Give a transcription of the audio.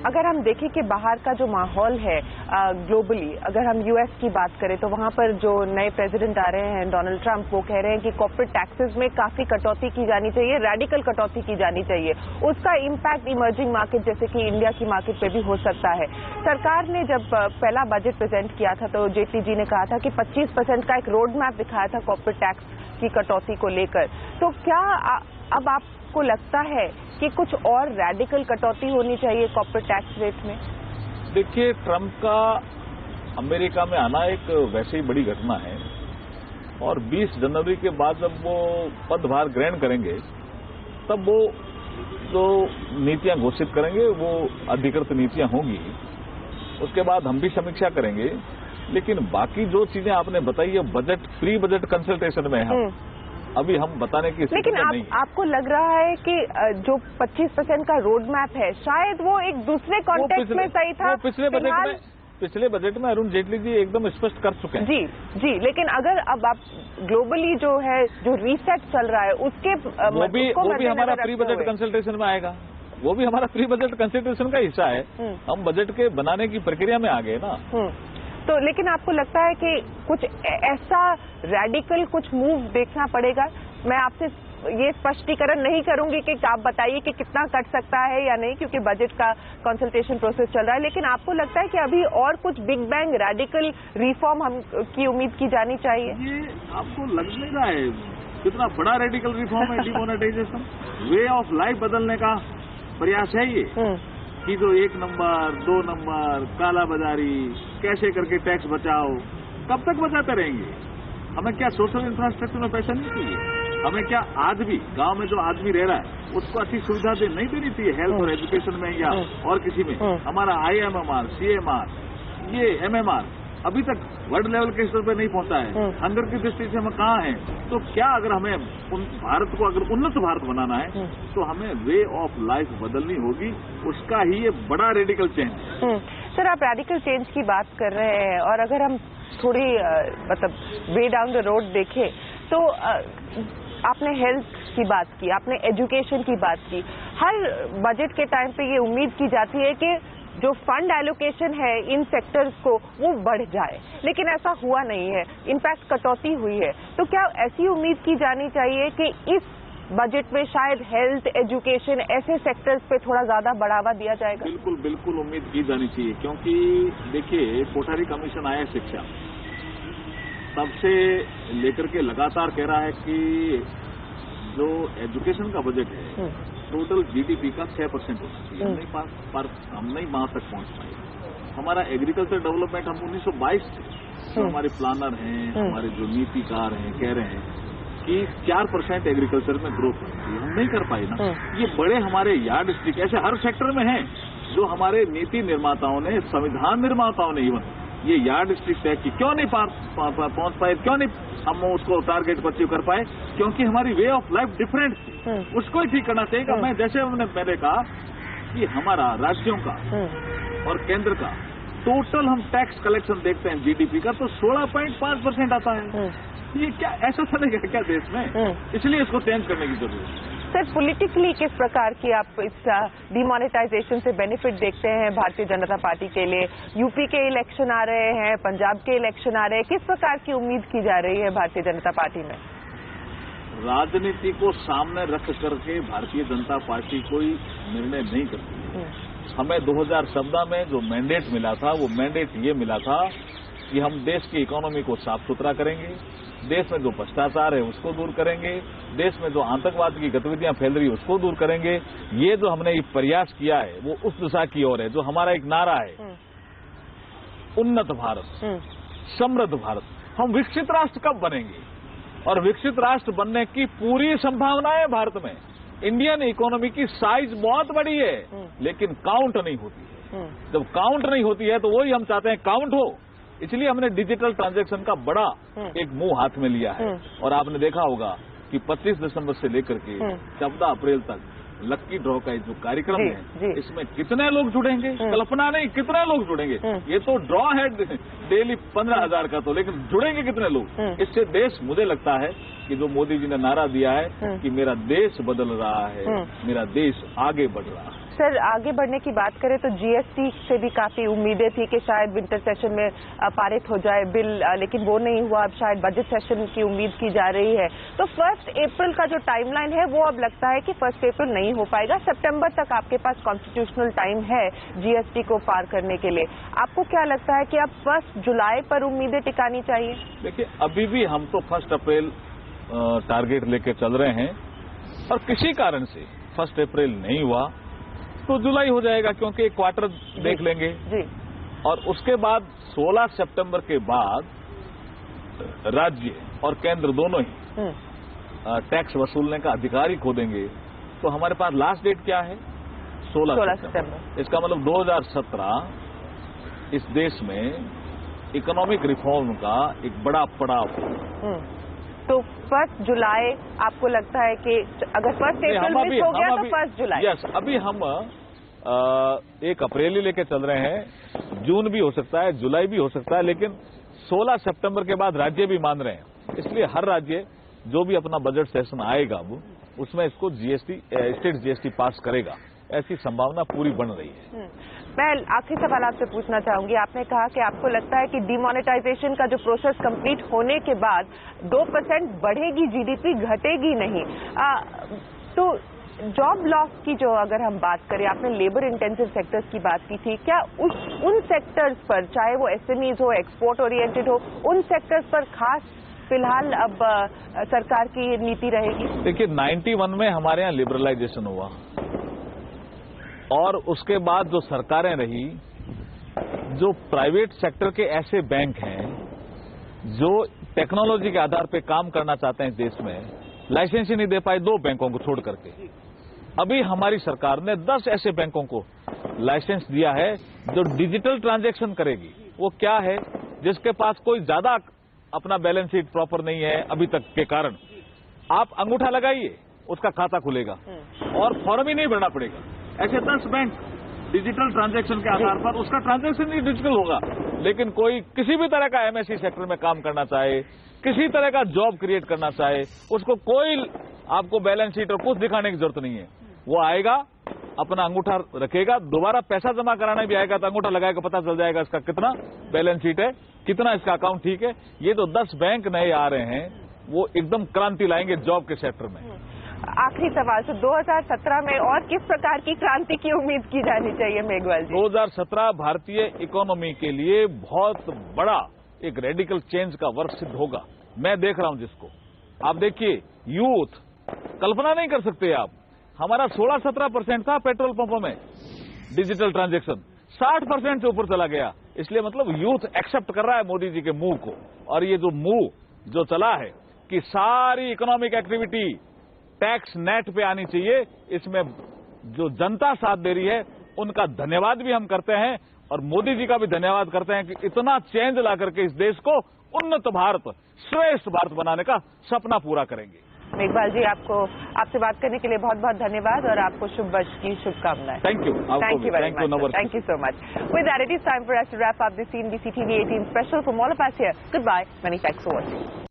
अगर हम देखें कि बाहर का जो माहौल है ग्लोबली, अगर हम यूएस की बात करें तो वहां पर जो नए प्रेसिडेंट आ रहे हैं डोनाल्ड ट्रंप, वो कह रहे हैं कि कॉर्पोरेट टैक्सेस में काफी कटौती की जानी चाहिए, रेडिकल कटौती की जानी चाहिए। उसका इम्पैक्ट इमर्जिंग मार्केट जैसे कि इंडिया की मार्केट पे भी हो सकता है। सरकार ने जब पहला बजट प्रेजेंट किया था तो जेटली जी ने कहा था कि 25% का एक रोड मैप दिखाया था कॉर्पोरेट टैक्स की कटौती को लेकर। तो क्या अब आपको लगता है कि कुछ और रेडिकल कटौती होनी चाहिए कॉर्पोरेट टैक्स रेट में? देखिए, ट्रंप का अमेरिका में आना एक वैसे ही बड़ी घटना है और 20 जनवरी के बाद जब वो पदभार ग्रहण करेंगे तब वो जो नीतियां घोषित करेंगे वो अधिकृत नीतियां होंगी। उसके बाद हम भी समीक्षा करेंगे। लेकिन बाकी जो चीजें आपने बताई है बजट, प्री बजट कंसल्टेशन में है, अभी हम बताने की स्थिति में नहीं। आपको लग रहा है कि जो 25% का रोड मैप है शायद वो एक दूसरे कॉन्टेक्स्ट में सही था? पिछले बजट में अरुण जेटली जी एकदम स्पष्ट कर चुके हैं। जी, लेकिन अगर अब आप ग्लोबली जो है जो रीसेट चल रहा है उसके वो भी हमारा प्री बजट कंसल्टेशन में आएगा। वो भी हमारा प्री बजट कंसल्टेशन का हिस्सा है। हम बजट के बनाने की प्रक्रिया में आ गए ना। तो लेकिन आपको लगता है कि कुछ ऐसा रेडिकल कुछ मूव देखना पड़ेगा? मैं आपसे ये स्पष्टीकरण नहीं करूंगी कि आप बताइए कि कितना कट सकता है या नहीं, क्योंकि बजट का कंसल्टेशन प्रोसेस चल रहा है। लेकिन आपको लगता है कि अभी और कुछ बिग बैंग रेडिकल रिफॉर्म हम की उम्मीद की जानी चाहिए? ये आपको लग नहीं रहा है कितना बड़ा रेडिकल रिफॉर्म है डिमोनेटाइजेशन? वे ऑफ लाइफ बदलने का प्रयास है ये कि जो 1 नंबर 2 नंबर काला बाजारी कैसे करके टैक्स बचाओ, कब तक बचाते रहेंगे? हमें क्या सोशल इंफ्रास्ट्रक्चर में पैसा नहीं चाहिए? हमें क्या आज भी गांव में जो आदमी रह रहा है उसको अच्छी सुविधा नहीं देनी चाहिए हेल्थ और एजुकेशन में या और किसी में? हमारा IMMR, CMR, ये MMR अभी तक वर्ल्ड लेवल के स्तर पर नहीं पहुंचा है। हंगर की दृष्टि से हम कहाँ हैं? तो क्या अगर हमें भारत को अगर उन्नत भारत बनाना है तो हमें वे ऑफ लाइफ बदलनी होगी। उसका ही ये बड़ा रेडिकल चेंज है। सर, आप रेडिकल चेंज की बात कर रहे हैं और अगर हम थोड़ी मतलब वे डाउन द रोड देखें तो आपने हेल्थ की बात की, आपने एजुकेशन की बात की। हर बजट के टाइम पे ये उम्मीद की जाती है कि जो फंड एलोकेशन है इन सेक्टर्स को वो बढ़ जाए, लेकिन ऐसा हुआ नहीं है, इनफैक्ट कटौती हुई है। तो क्या ऐसी उम्मीद की जानी चाहिए कि इस बजट में शायद हेल्थ, एजुकेशन ऐसे सेक्टर्स पे थोड़ा ज्यादा बढ़ावा दिया जाएगा? बिल्कुल उम्मीद की जानी चाहिए, क्योंकि देखिए कोठारी कमीशन आया शिक्षा तब से लेकर के लगातार कह रहा है कि जो एजुकेशन का बजट है टोटल GDP का 6% होना चाहिए। हम नहीं वहां तक पहुंच पाए। हमारा एग्रीकल्चर डेवलपमेंट हम 1922 से जो हमारे प्लानर हैं, हमारे जो नीतिकार हैं कह रहे हैं कि 4% एग्रीकल्चर में ग्रोथ होनी चाहिए, हम नहीं कर पाए ना। ये बड़े हमारे यार्ड स्टिक ऐसे हर सेक्टर में हैं जो हमारे नीति निर्माताओं ने, संविधान निर्माताओं ने इवन ये यार्ड स्टिक तय की, क्यों नहीं पहुंच पाए, क्यों नहीं हम उसको टारगेट पर अचीव कर पाए? क्योंकि हमारी वे ऑफ लाइफ डिफरेंट थी। उसको ही ठीक करना चाहिए। मैं जैसे मैंने पहले कहा कि हमारा राज्यों का और केंद्र का टोटल हम टैक्स कलेक्शन देखते हैं GDP का तो 16.5% आता है। ये क्या ऐसा चलेगा क्या देश में? इसलिए इसको चेंज करने की जरूरत है। सर, पॉलिटिकली किस प्रकार की आप इस डिमोनेटाइजेशन से बेनिफिट देखते हैं भारतीय जनता पार्टी के लिए? यूपी के इलेक्शन आ रहे हैं, पंजाब के इलेक्शन आ रहे हैं, किस प्रकार की उम्मीद की जा रही है भारतीय जनता पार्टी में? राजनीति को सामने रख करके भारतीय जनता पार्टी कोई निर्णय नहीं करती है। हमें 2014 में जो मैंडेट मिला था वो मैंडेट ये मिला था कि हम देश की इकोनॉमी को साफ सुथरा करेंगे, देश में जो भ्रष्टाचार है उसको दूर करेंगे, देश में जो आतंकवाद की गतिविधियां फैल रही है उसको दूर करेंगे। ये जो हमने प्रयास किया है वो उस दिशा की ओर है। जो हमारा एक नारा है उन्नत भारत, समृद्ध भारत, हम विकसित राष्ट्र कब बनेंगे? और विकसित राष्ट्र बनने की पूरी संभावना है भारत में। इंडियन इकोनॉमी की साइज बहुत बड़ी है लेकिन काउंट नहीं होती है। जब काउंट नहीं होती है तो वही हम चाहते हैं काउंट हो। इसलिए हमने डिजिटल ट्रांजैक्शन का बड़ा एक मुंह हाथ में लिया है। और आपने देखा होगा कि 25 दिसंबर से लेकर के 14 अप्रैल तक लक्की ड्रॉ का जो कार्यक्रम है इसमें कितने लोग जुड़ेंगे? कल्पना नहीं, कितने लोग जुड़ेंगे? ये तो ड्रॉ है डेली 15,000 का, तो लेकिन जुड़ेंगे कितने लोग? इससे देश, मुझे लगता है कि जो मोदी जी ने नारा दिया है कि मेरा देश बदल रहा है, मेरा देश आगे बढ़ रहा है, सर, आगे बढ़ने की बात करें तो जीएसटी से भी काफी उम्मीदें थी कि शायद विंटर सेशन में पारित हो जाए बिल, लेकिन वो नहीं हुआ। अब शायद बजट सेशन की उम्मीद की जा रही है। तो 1 अप्रैल का जो टाइमलाइन है वो अब लगता है कि 1 अप्रैल नहीं हो पाएगा। सितंबर तक आपके पास कॉन्स्टिट्यूशनल टाइम है जीएसटी को पार करने के लिए। आपको क्या लगता है कि अब 1 जुलाई पर उम्मीदें टिकानी चाहिए? देखिए, अभी भी हम तो 1 अप्रैल टारगेट लेके चल रहे हैं, और किसी कारण से 1 अप्रैल नहीं हुआ तो जुलाई हो जाएगा, क्योंकि एक क्वार्टर देख लेंगे जी। और उसके बाद 16 सितंबर के बाद राज्य और केंद्र दोनों ही टैक्स वसूलने का अधिकार ही खो देंगे। तो हमारे पास लास्ट डेट क्या है? 16 सितंबर। इसका मतलब 2017 इस देश में इकोनॉमिक रिफॉर्म का एक बड़ा पड़ाव। तो 1 जुलाई आपको लगता है कि अगर 1 अप्रैल मिस हो गया तो 1 जुलाई? यस, अभी हम 1 अप्रैल ही लेके चल रहे हैं। जून भी हो सकता है, जुलाई भी हो सकता है, लेकिन 16 सितंबर के बाद राज्य भी मान रहे हैं। इसलिए हर राज्य जो भी अपना बजट सेशन आएगा वो उसमें इसको जीएसटी, स्टेट जीएसटी पास करेगा, ऐसी संभावना पूरी बन रही है। मैं आखिरी सवाल आपसे पूछना चाहूंगी। आपने कहा कि आपको लगता है कि डिमोनेटाइजेशन का जो प्रोसेस कंप्लीट होने के बाद 2% बढ़ेगी जीडीपी, घटेगी नहीं। तो जॉब लॉस की जो अगर हम बात करें, आपने लेबर इंटेंसिव सेक्टर्स की बात की थी, क्या उन सेक्टर्स पर, चाहे वो एसएमईज हो, एक्सपोर्ट ओरिएंटेड हो, उन सेक्टर्स पर खास फिलहाल अब सरकार की नीति रहेगी? देखिए, 91 में हमारे यहाँ लिबरलाइजेशन हुआ, और उसके बाद जो सरकारें रही, जो प्राइवेट सेक्टर के ऐसे बैंक हैं जो टेक्नोलॉजी के आधार पर काम करना चाहते हैं इस देश में, लाइसेंस ही नहीं दे पाए 2 बैंकों को छोड़ करके। अभी हमारी सरकार ने 10 ऐसे बैंकों को लाइसेंस दिया है जो डिजिटल ट्रांजैक्शन करेगी। वो क्या है? जिसके पास कोई ज्यादा अपना बैलेंस शीट प्रॉपर नहीं है अभी तक के कारण, आप अंगूठा लगाइए, उसका खाता खुलेगा और फॉर्म ही नहीं भरना पड़ेगा। ऐसे 10 बैंक डिजिटल ट्रांजैक्शन के आधार पर, उसका ट्रांजैक्शन ही डिजिटल होगा। लेकिन कोई किसी भी तरह का एमएसई सेक्टर में काम करना चाहे, किसी तरह का जॉब क्रिएट करना चाहे, उसको कोई आपको बैलेंस शीट और कुछ दिखाने की जरूरत नहीं है। वो आएगा, अपना अंगूठा रखेगा, दोबारा पैसा जमा कराने भी आएगा तो अंगूठा लगाएगा, पता चल जाएगा इसका कितना बैलेंस शीट है, कितना इसका अकाउंट ठीक है। ये तो 10 बैंक नए आ रहे हैं, वो एकदम क्रांति लाएंगे जॉब के सेक्टर में। आखिरी सवाल, तो 2017 में और किस प्रकार की क्रांति की उम्मीद की जानी चाहिए मेघवाल जी? 2017 भारतीय इकोनॉमी के लिए बहुत बड़ा एक रेडिकल चेंज का वर्ष सिद्ध होगा। मैं देख रहा हूं जिसको, आप देखिए, यूथ, कल्पना नहीं कर सकते आप, हमारा 16-17% था पेट्रोल पंपों में डिजिटल ट्रांजैक्शन, 60% से ऊपर चला गया। इसलिए मतलब यूथ एक्सेप्ट कर रहा है मोदी जी के मूव को। और ये जो मूव जो चला है कि सारी इकोनॉमिक एक्टिविटी टैक्स नेट पे आनी चाहिए, इसमें जो जनता साथ दे रही है उनका धन्यवाद भी हम करते हैं, और मोदी जी का भी धन्यवाद करते हैं कि इतना चेंज ला करके इस देश को उन्नत भारत, श्रेष्ठ भारत बनाने का सपना पूरा करेंगे। मेघवाल जी, आपसे बात करने के लिए बहुत बहुत धन्यवाद, और आपको शुभ वर्ष की शुभकामनाएं। Thank you. Thank you very much. Thank you so much. With that, it is time for us to wrap up this CNBC TV 18 special. From all of us here, goodbye. Many thanks for watching.